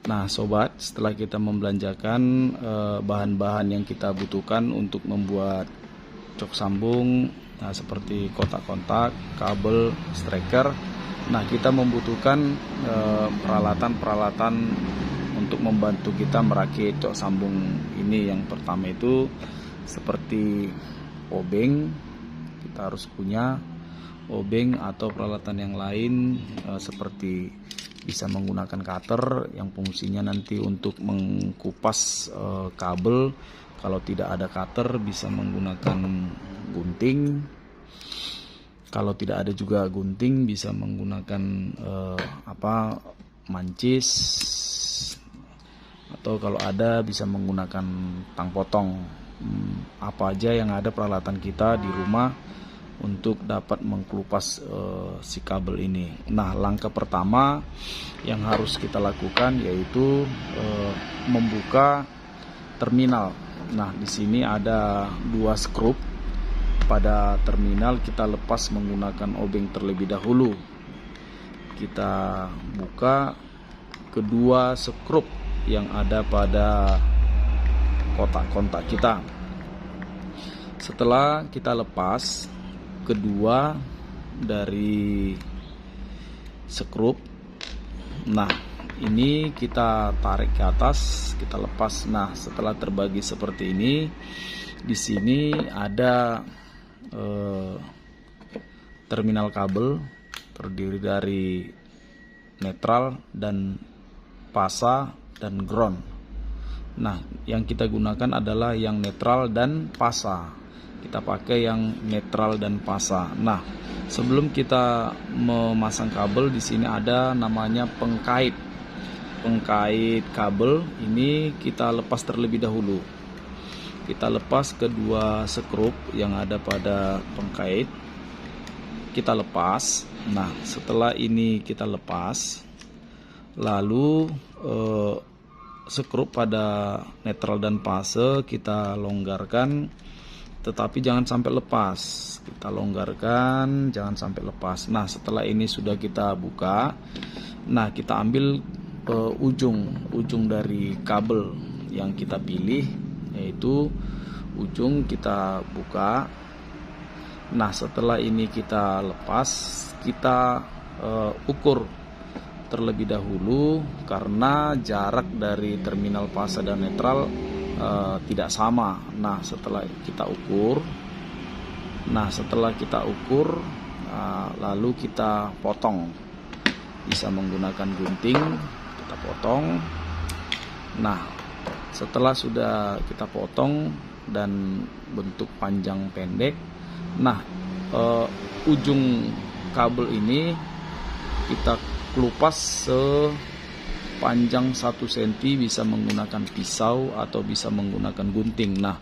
Nah sobat, setelah kita membelanjakan bahan-bahan yang kita butuhkan untuk membuat cok sambung, nah seperti kotak-kontak, kabel, striker. Nah kita membutuhkan peralatan-peralatan untuk membantu kita merakit cok sambung ini. Yang pertama itu seperti obeng, kita harus punya obeng atau peralatan yang lain seperti bisa menggunakan cutter yang fungsinya nanti untuk mengkupas kabel. Kalau tidak ada cutter bisa menggunakan gunting. Kalau tidak ada juga gunting bisa menggunakan mancis, atau kalau ada bisa menggunakan tang potong. Apa aja yang ada peralatan kita di rumah untuk dapat mengkelupas si kabel ini. Nah langkah pertama yang harus kita lakukan yaitu membuka terminal. Nah di sini ada 2 skrup. Pada terminal kita lepas menggunakan obeng terlebih dahulu. Kita buka kedua skrup yang ada pada kotak-kontak kita. Setelah kita lepas kedua dari skrup, nah ini kita tarik ke atas, kita lepas. Nah setelah terbagi seperti ini, di sini ada terminal kabel terdiri dari netral dan pasa dan ground. Nah yang kita gunakan adalah yang netral dan pasa. Kita pakai yang netral dan pasa. Nah, sebelum kita memasang kabel, di sini ada namanya pengkait. Pengkait kabel ini kita lepas terlebih dahulu. Kita lepas kedua skrup yang ada pada pengkait. Kita lepas. Nah, setelah ini kita lepas, lalu skrup pada netral dan pase kita longgarkan, tetapi jangan sampai lepas. Kita longgarkan, jangan sampai lepas. Nah setelah ini sudah kita buka, nah kita ambil ujung dari kabel yang kita pilih, yaitu ujung kita buka. Nah setelah ini kita lepas, kita ukur terlebih dahulu karena jarak dari terminal pasa dan netral tidak sama. Nah setelah kita ukur, lalu kita potong, bisa menggunakan gunting, kita potong. Nah setelah sudah kita potong dan bentuk panjang pendek, nah ujung kabel ini kita kelupas sepanjang 1 cm, bisa menggunakan pisau atau bisa menggunakan gunting. Nah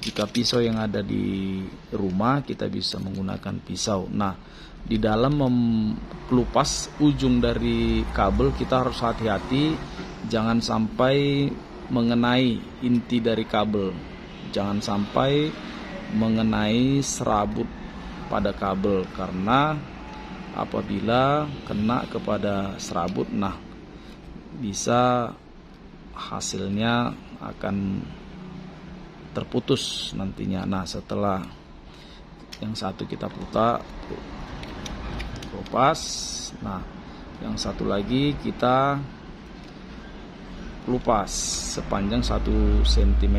jika pisau yang ada di rumah kita bisa menggunakan pisau. Nah di dalam mengkelupas ujung dari kabel kita harus hati-hati, jangan sampai mengenai inti dari kabel, jangan sampai mengenai serabut pada kabel, karena apabila kena kepada serabut, nah bisa hasilnya akan terputus nantinya. Nah setelah yang satu kita lepas, nah yang satu lagi kita kelupas sepanjang 1 cm.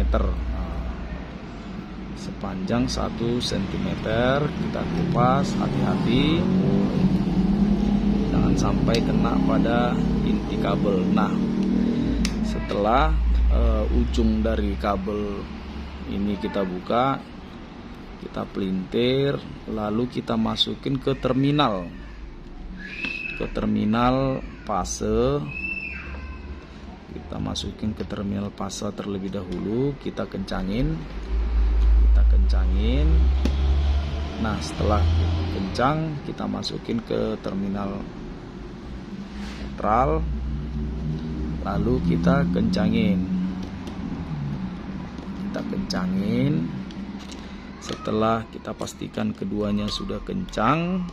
Sepanjang 1 cm kita kelupas, hati-hati jangan sampai kena pada inti kabel. Nah setelah ujung dari kabel ini kita buka, kita pelintir, lalu kita masukin ke terminal fase. Kita masukin ke terminal fase terlebih dahulu, kita kencangin. Nah setelah kencang kita masukin ke terminal netral, lalu kita kencangin. Setelah kita pastikan keduanya sudah kencang,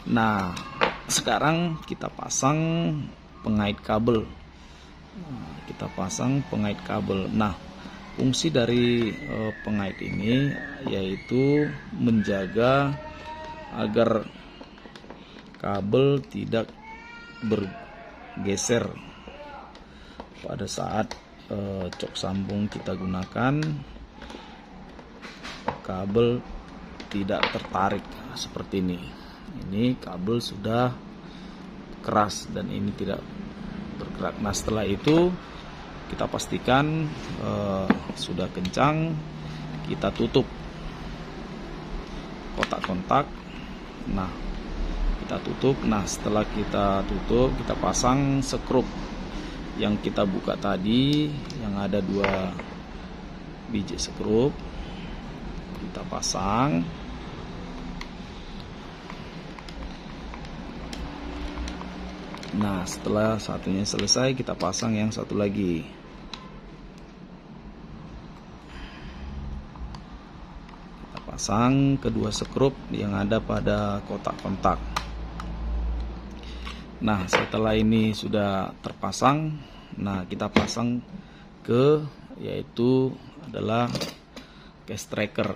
nah sekarang kita pasang pengait kabel. Nah, kita pasang pengait kabel. Nah, fungsi dari pengait ini yaitu menjaga agar kabel tidak bergeser pada saat cok sambung kita gunakan, kabel tidak tertarik seperti ini. Ini kabel sudah keras dan ini tidak bergerak. Nah, setelah itu kita pastikan sudah kencang, kita tutup kotak kontak. Nah, kita tutup. Nah, setelah kita tutup, kita pasang skrup yang kita buka tadi, yang ada 2 biji skrup. Kita pasang. Nah, setelah satunya selesai, kita pasang yang satu lagi. Kita pasang kedua skrup yang ada pada kotak kontak. Nah, setelah ini sudah terpasang, nah kita pasang ke yaitu adalah case tracker.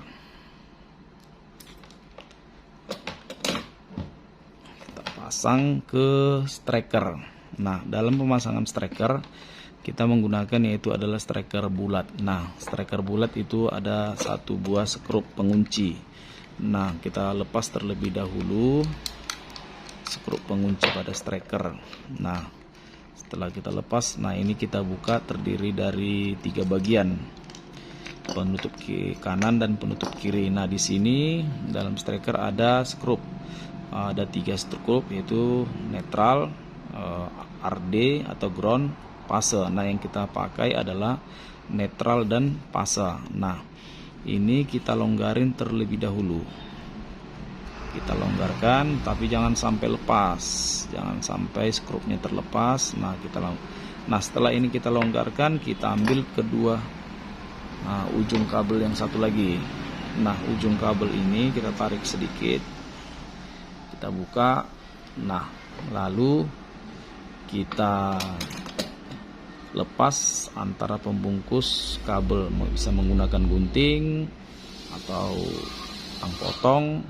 Kita pasang ke striker. Nah, dalam pemasangan striker kita menggunakan yaitu adalah striker bulat. Nah, striker bulat itu ada 1 buah skrup pengunci. Nah, kita lepas terlebih dahulu skrup pengunci pada striker. Nah, setelah kita lepas, nah ini kita buka, terdiri dari 3 bagian, penutup kanan dan penutup kiri. Nah, di sini dalam striker ada skrup, ada 3 skrup yaitu netral, RD atau ground, fase. Nah, yang kita pakai adalah netral dan fase. Nah, ini kita longgarin terlebih dahulu. Kita longgarkan, tapi jangan sampai lepas, jangan sampai skrupnya terlepas. Nah, setelah ini kita longgarkan, kita ambil kedua ujung kabel yang satu lagi. Nah, ujung kabel ini kita tarik sedikit, kita buka. Nah, lalu kita lepas antara pembungkus kabel, bisa menggunakan gunting atau tang potong.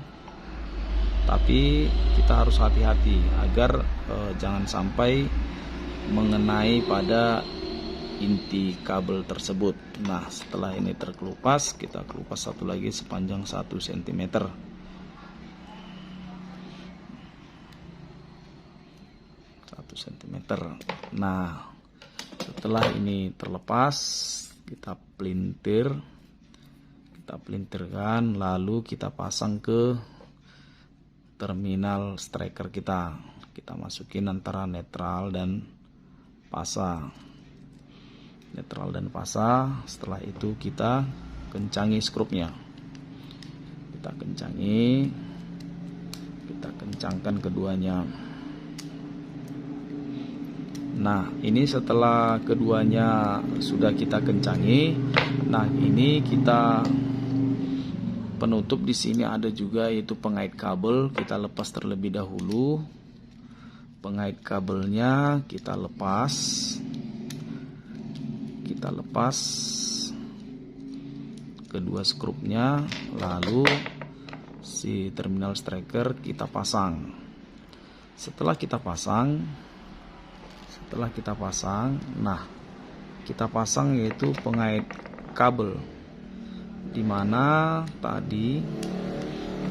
Tapi kita harus hati-hati agar jangan sampai mengenai pada inti kabel tersebut. Nah, setelah ini terkelupas, kita kelupas satu lagi sepanjang 1 cm. Nah, setelah ini terlepas, kita pelintirkan, lalu kita pasang ke terminal striker kita masukin antara netral dan fasa. Setelah itu kita kencangi skrupnya, kita kencangkan keduanya. Nah, ini setelah keduanya sudah kita kencangi, nah ini kita penutup. Di sini ada juga yaitu pengait kabel, kita lepas terlebih dahulu. Pengait kabelnya kita lepas kedua skrupnya, lalu si terminal striker kita pasang. Setelah kita pasang, nah kita pasang yaitu pengait kabel, dimana tadi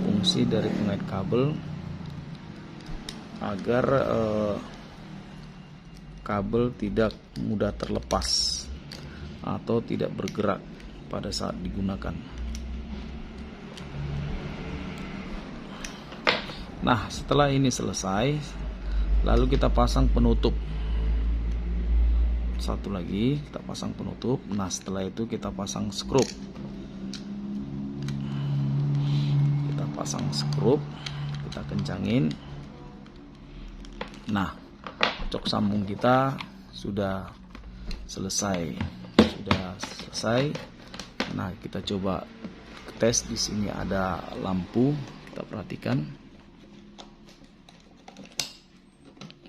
fungsi dari pengait kabel agar kabel tidak mudah terlepas atau tidak bergerak pada saat digunakan. Nah, setelah ini selesai, lalu kita pasang penutup. Satu lagi kita pasang penutup. Nah, setelah itu kita pasang skrup. Kita kencangin. Nah, cok sambung kita sudah selesai. Nah, kita coba tes. Di sini ada lampu, kita perhatikan.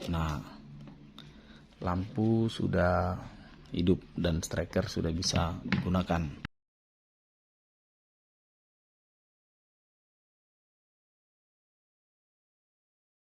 Nah, lampu sudah hidup dan striker sudah bisa digunakan.